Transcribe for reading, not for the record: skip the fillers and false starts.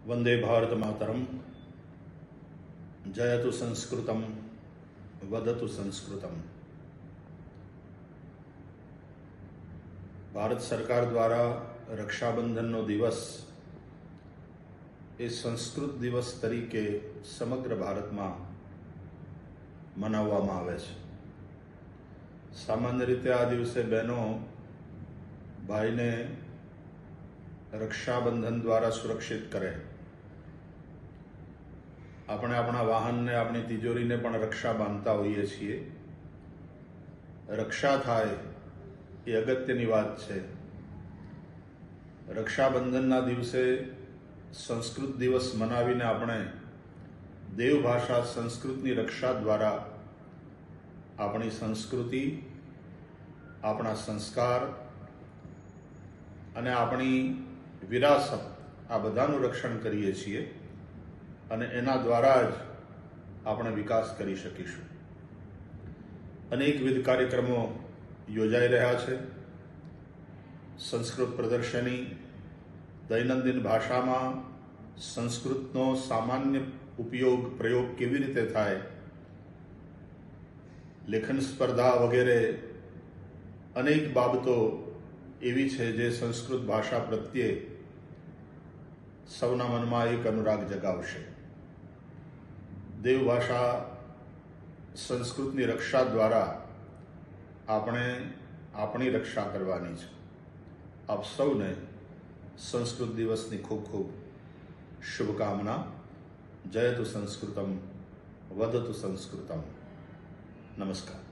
वंदे भारत मातरम। जयतु संस्कृतम वदतु संस्कृतम। भारत सरकार द्वारा रक्षाबंधनનો દિવસ એ સંસ્કૃત દિવસ તરીકે સમગ્ર ભારતમાં મનાવવામાં આવે છે। સામાન્ય રીતે આ દિવસે બહેનો ભાઈને રક્ષાબંધન દ્વારા સુરક્ષિત કરે। આપણે આપણા વાહનને, આપણી તિજોરીને પણ રક્ષા બાંધતા હોઈએ છીએ। રક્ષા થાય એ અગત્યની વાત છે। રક્ષાબંધનના દિવસે સંસ્કૃત દિવસ મનાવીને આપણે દેવભાષા સંસ્કૃતની રક્ષા દ્વારા આપણી સંસ્કૃતિ, આપણા સંસ્કાર અને આપણી વિરાસત આ બધાનું રક્ષણ કરીએ છીએ અને એના દ્વારા જ આપણે વિકાસ કરી શકીશું। અનેકવિધ કાર્યક્રમો યોજાઈ રહ્યા છે। સંસ્કૃત પ્રદર્શની, દૈનંદિન ભાષામાં સંસ્કૃતનો સામાન્ય ઉપયોગ પ્રયોગ કેવી રીતે થાય, લેખન સ્પર્ધા વગેરે અનેક બાબતો એવી છે જે સંસ્કૃત ભાષા પ્રત્યે સૌના મનમાં એક અનુરાગ જગાવશે। દેવભાષા સંસ્કૃતની રક્ષા દ્વારા આપણે આપણી રક્ષા કરવાની છે। આપ સૌને સંસ્કૃત દિવસની ખૂબ ખૂબ શુભકામના। જયતુ સંસ્કૃતમ વદતુ સંસ્કૃતમ। નમસ્કાર।